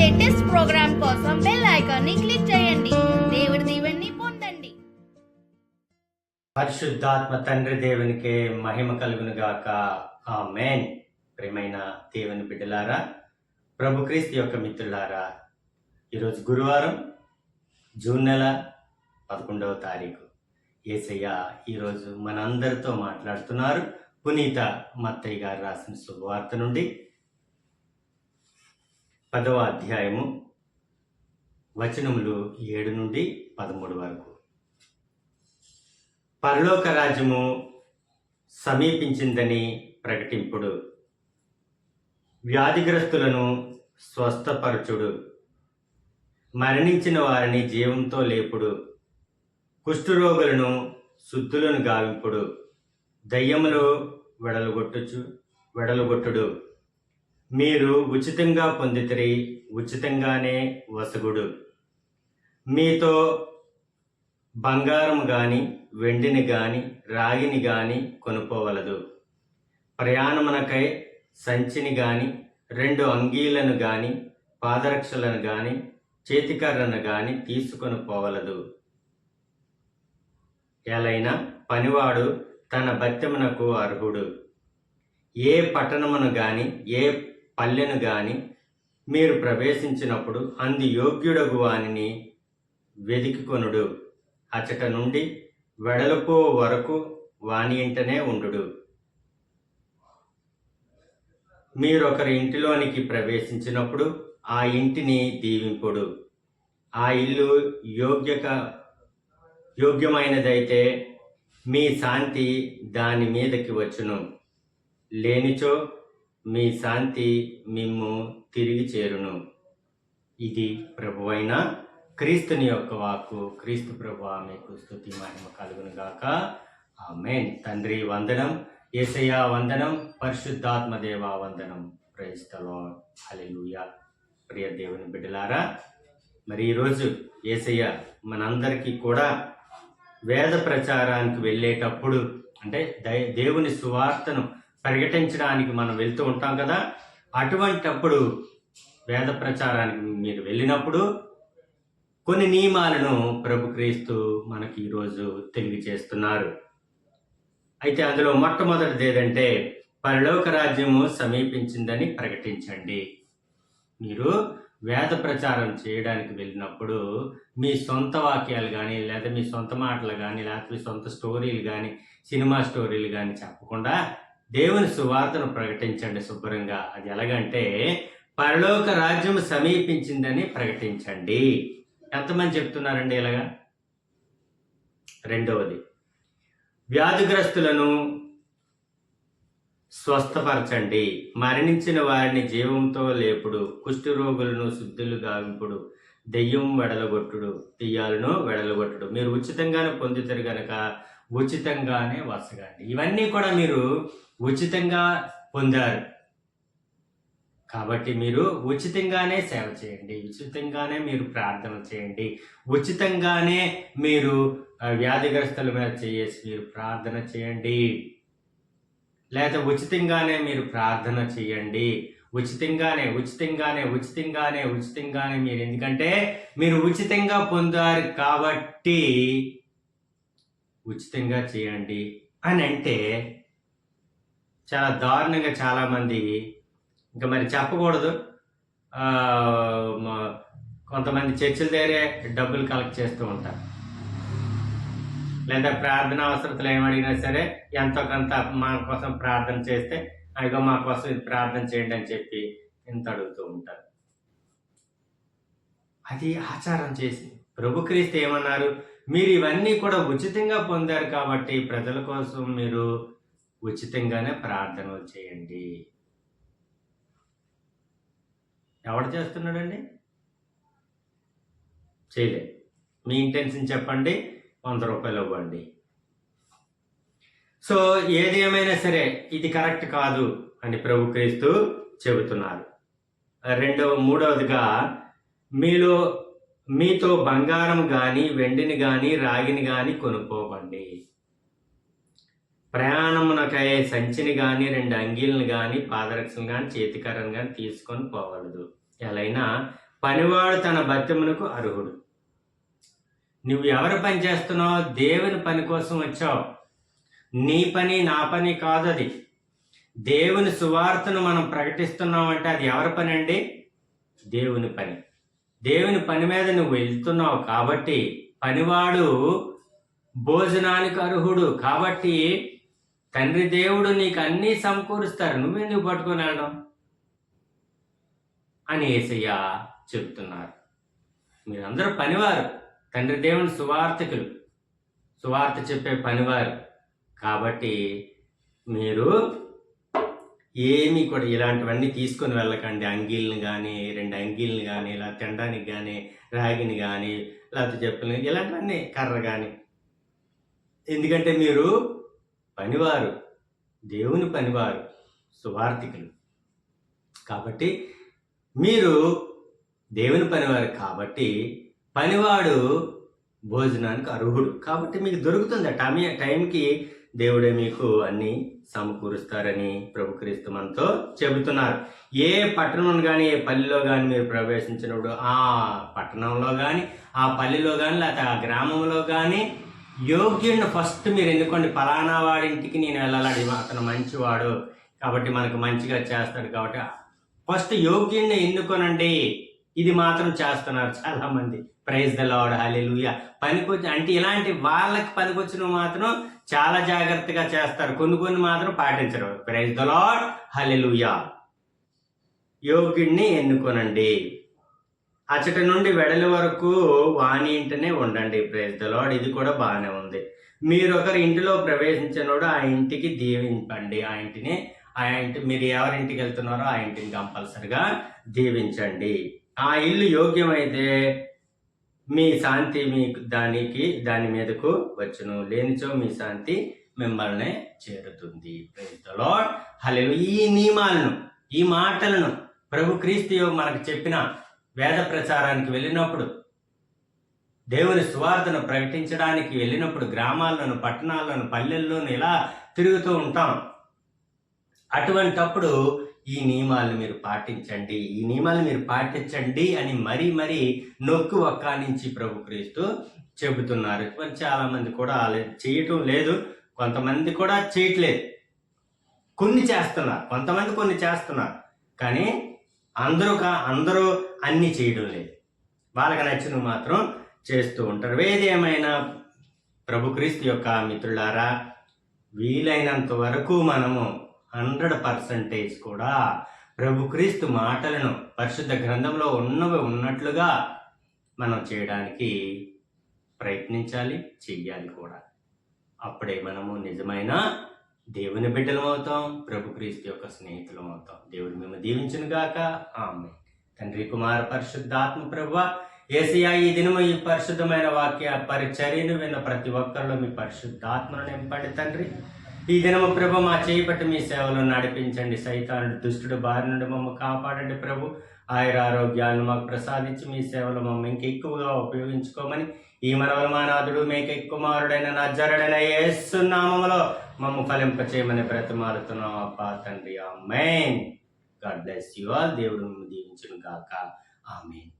Latest programme కోసం bell icon ని click చేయండి. దేవుడి దీవెనని పొందండి. పరిశుద్ధాత్మ తండ్రి దేవునికే మహిమ కలుగును గాక. ఆమేన్. ప్రియమైన దేవుని బిడ్డలారా, ప్రభు క్రీస్తు యొక్క మిత్రులారా, ఈరోజు గురువారం, జూన్ నెల 11వ తారీఖు. యేసయ్య ఈరోజు మనందరితో మాట్లాడుతున్నారు. పునీత మత్తయి గారు రాసిన శుభవార్త నుండి 10వ అధ్యాయము వచనములు 7 నుండి 13 వరకు. పరలోక రాజ్యము సమీపించిందని ప్రకటింపుడు, వ్యాధిగ్రస్తులను స్వస్థపరచుడు, మరణించిన వారిని జీవంతో లేపుడు, కుష్ఠరోగులను శుద్ధులను గావింపుడు, దయ్యములు వెడలుగొట్టుడు, మీరు ఉచితంగా పొందితిరి, ఉచితంగానే వసగుడు, మీతో బంగారం గాని వెండిని గాని రాగిని గాని కొనుక్కోవలదు, ప్రయాణమునకై సంచిని గాని 2 అంగీలను గాని పాదరక్షలను గాని చేతికర్రను గాని తీసుకొని పోవలదు. ఎలైనా పనివాడు తన భత్యమునకు అర్హుడు. ఏ పట్టణమును గాని ఏ పల్లెను గాని మీరు ప్రవేశించినప్పుడు అందు యోగ్యుడగు వానిని వెదికికొనుడు, అచట నుండి వెడలుపో వరకు వాని ఇంటనే ఉండుడు. మీరొకరి ఇంటిలోనికి ప్రవేశించినప్పుడు ఆ ఇంటిని దీవింపుడు. ఆ ఇల్లు యోగ్యమైనదైతే మీ శాంతి దాని మీదకి వచ్చును, లేనిచో మీ శాంతి మిమ్ము తిరిగి చేరును. ఇది ప్రభువైన క్రీస్తుని యొక్క వాక్కు. క్రీస్తు ప్రభువా మీకు స్తుతి మహిమ కలుగును గాక. ఆమేన్. తండ్రి వందనం, యేసయ్య వందనం, పరిశుద్ధాత్మ దేవా వందనం. Praise the Lord. హల్లెలూయా. ప్రియ దేవుని బిడ్డలారా, మరి ఈరోజు యేసయ్య మనందరికీ కూడా వేద ప్రచారానికి వెళ్ళేటప్పుడు, అంటే దేవుని సువార్తను ప్రకటించడానికి మనం వెళ్తూ ఉంటాం కదా, అటువంటప్పుడు వేద ప్రచారానికి మీరు వెళ్ళినప్పుడు కొన్ని నియమాలను ప్రభు క్రీస్తు మనకి ఈరోజు తెలియజేస్తున్నారు. అయితే అందులో మొట్టమొదటిది ఏదంటే, పరలోక రాజ్యము సమీపించిందని ప్రకటించండి. మీరు వేద ప్రచారం చేయడానికి వెళ్ళినప్పుడు మీ సొంత వాక్యాలు కానీ, లేదా మీ సొంత మాటలు కానీ, లేకపోతే మీ సొంత స్టోరీలు కానీ, సినిమా స్టోరీలు కానీ చెప్పకుండా దేవుని సువార్తను ప్రకటించండి శుభ్రంగా. అది ఎలాగంటే, పరలోక రాజ్యం సమీపించిందని ప్రకటించండి. ఎంతమంది చెప్తున్నారండి ఇలాగా? రెండవది, వ్యాధిగ్రస్తులను స్వస్థపరచండి, మరణించిన వారిని జీవంతో లేపుడు, కుష్ఠరోగులను శుద్ధులు గావింపుడు, దెయ్యాలను వెడలగొట్టుడు, మీరు ఉచితంగానే పొందుతారు గనక ఉచితంగానే వసగండి. ఇవన్నీ కూడా మీరు ఉచితంగా పొందారు కాబట్టి మీరు ఉచితంగానే సేవ చేయండి, ఉచితంగానే మీరు ప్రార్థన చేయండి, ఉచితంగానే మీరు వ్యాధిగ్రస్తుల మీద చేసి మీరు ప్రార్థన చేయండి, లేదా ఉచితంగానే మీరు ప్రార్థన చేయండి. ఉచితంగానే మీరు, ఎందుకంటే మీరు ఉచితంగా పొందారు కాబట్టి ఉచితంగా చేయండి అని అంటే, చాలా దారుణంగా చాలామంది ఇంకా మరి చెప్పకూడదు, కొంతమంది చర్చిల దగ్గరే డబ్బులు కలెక్ట్ చేస్తూ ఉంటారు, లేదా ప్రార్థన అవసరతలు ఏమడిగినా సరే ఎంతో కొంత మా కోసం ప్రార్థన చేస్తే అదిగో మా కోసం ఇది ప్రార్థన చేయండి అని చెప్పి ఎంత అడుగుతూ ఉంటారు. అది ఆచారం చేసి ప్రభు క్రీస్తు ఏమన్నారు? మీరు ఇవన్నీ కూడా ఉచితంగా పొందారు కాబట్టి ప్రజల కోసం మీరు ఉచితంగానే ప్రార్థనలు చేయండి. ఎవడు చేస్తున్నాడండి? చేయలేదు. మీ ఇంటెన్షన్ చెప్పండి, 100 రూపాయలు ఇవ్వండి. సో ఏది ఏమైనా సరే ఇది కరెక్ట్ కాదు అని ప్రభు క్రీస్తు చెబుతున్నారు. మూడవదిగా, మీతో బంగారం కానీ వెండిని కానీ రాగిని కానీ కొనుక్కోకండి, ప్రయాణమునకై సంచిని కానీ 2 అంగీలను కానీ పాదరక్షలు కానీ చేతికర్రను కానీ తీసుకొని పోవలదు. ఎలైనా పనివాడు తన భత్యమునకు అర్హుడు. నువ్వు ఎవరి పని చేస్తున్నావు? దేవుని పని కోసం వచ్చావు. నీ పని నా పని కాదు అది. దేవుని సువార్తను మనం ప్రకటిస్తున్నాం అంటే అది ఎవరి పని అండి? దేవుని పని. దేవుని పని మీద నువ్వు వెళ్తున్నావు కాబట్టి పనివాడు భోజనానికి అర్హుడు. కాబట్టి తండ్రి దేవుడు నీకు అన్నీ సమకూరుస్తారు, నువ్వెందుకు పట్టుకొని వెళ్ళడం అని యేసయ్య చెప్తున్నారు. మీరందరూ పనివారు, తండ్రి దేవుని సువార్తకులు, సువార్త చెప్పే పనివారు. కాబట్టి మీరు ఏమీ కూడా ఇలాంటివన్నీ తీసుకొని వెళ్ళకండి. అంగీలను కానీ, 2 అంగీలను కానీ, ఇలా తినడానికి కానీ, రాగిని కానీ, లేకపోతే చెప్పులు, ఇలాంటివన్నీ, కర్ర కానీ. ఎందుకంటే మీరు పనివారు, దేవుని పనివారు, సువార్థికులు. కాబట్టి మీరు దేవుని పనివారు కాబట్టి పనివాడు భోజనానికి అర్హుడు. కాబట్టి మీకు దొరుకుతుంది టైంకి దేవుడే మీకు అన్ని సమకూరుస్తారని ప్రభుక్రీస్తు మనతో చెబుతున్నారు. ఏ పట్టణం కానీ, ఏ పల్లెలో కానీ మీరు ప్రవేశించినప్పుడు ఆ పట్టణంలో కానీ, ఆ పల్లెలో కానీ, లేకపోతే ఆ గ్రామంలో కానీ యోగ్యుడిని ఫస్ట్ మీరు ఎన్నుకోండి. ఫలానా వాడింటికి నేను వెళ్ళాలి, అతను మంచివాడు కాబట్టి మనకు మంచిగా చేస్తాడు కాబట్టి ఫస్ట్ యోగ్యుడిని ఎన్నుకోనండి. ఇది మాత్రం చేస్తున్నారు చాలా మంది. ప్రైజ్ ద లార్డ్, హల్లెలూయా. పనికొచ్చి అంటే ఇలాంటి వాళ్ళకి పనికొచ్చిన మాత్రం చాలా జాగ్రత్తగా చేస్తారు, కొన్ని మాత్రం పాటించరు. Praise the lord, hallelujah. యోగ్యుడిని ఎన్నుకోనండి. అచ్చటి నుండి వెడలి వరకు వాని ఇంటనే ఉండండి. Praise the lord. ఇది కూడా బాగానే ఉంది. మీరు ఒకరి ఇంటిలో ప్రవేశించినప్పుడు ఆ ఇంటికి దీవించండి. ఆ ఇంటి మీరు ఎవరింటికి వెళ్తున్నారో ఆ ఇంటిని కంపల్సరిగా దీవించండి. ఆ ఇల్లు యోగ్యమైతే మీ శాంతి మీకు దాని మీదకు వచ్చును, లేనిచో మీ శాంతి మిమ్మల్ని చేరుతుంది. ప్రైజ్ ద లార్డ్, హల్లెలూయా. ఈ నియమాలను, ఈ మాటలను ప్రభు క్రీస్తు మనకు చెప్పిన వేద ప్రచారానికి వెళ్ళినప్పుడు, దేవుని సువార్తను ప్రకటించడానికి వెళ్ళినప్పుడు గ్రామాల్లోను, పట్టణాల్లోను, పల్లెల్లోను ఇలా తిరుగుతూ ఉంటాం. అటువంటప్పుడు ఈ నియమాలను మీరు పాటించండి, ఈ నియమాలను మీరు పాటించండి అని మరీ నొక్కి ఒక్కానించి ప్రభు క్రీస్తు చెబుతున్నారు. చాలా మంది కూడా చేయటం లేదు, కొంతమంది కూడా చేయట్లేదు. కొన్ని చేస్తున్నారు కానీ అందరూ అన్ని చేయడం లేదు. వాళ్ళకి నచ్చినవి మాత్రం చేస్తూ ఉంటారు. ఏదేమైనా ప్రభు క్రీస్తు యొక్క మిత్రులారా, వీలైనంత వరకు మనము 100% కూడా ప్రభు క్రీస్తు మాటలను పరిశుద్ధ గ్రంథంలో ఉన్నట్లుగా మనం చేయడానికి ప్రయత్నించాలి, చెయ్యాలి కూడా. అప్పుడే మనము నిజమైన దేవుని బిడ్డలం అవుతాం, ప్రభు క్రీస్తు యొక్క స్నేహితులం అవుతాం. దేవుడు మేము దీవించును గాక. ఆమేన్. తండ్రి, కుమార, పరిశుద్ధాత్మ ప్రభువా, యేసయ్యా, ఈ దినము ఈ పరిశుద్ధమైన వాక్య పరిచర్యను విన్న ప్రతి ఒక్కరిలో మీ పరిశుద్ధాత్మను నింపండి తండ్రి. ఈ దినము ప్రభు మా చేయబట్టి మీ సేవలో నడిపించండి. సైతానుడు, దుష్టుడు బారి నుండి మమ్మల్ని కాపాడండి ప్రభు. ఆయురారోగ్యాలను మాకు ప్రసాదించి మీ సేవలో మమ్మల్ని ఇంకెక్కువగా ఉపయోగించుకోమని ఈ మనవలమానాథుడు మేక కుమారుడైన నజరుడైన యేసు నామములో మమ్మ ఫలింపచేయమని బ్రతిమాలుతున్నాం అప్పా తండ్రి. ఆమేన్. God bless you all. దేవుడు దీవించును గాక. ఆమేన్.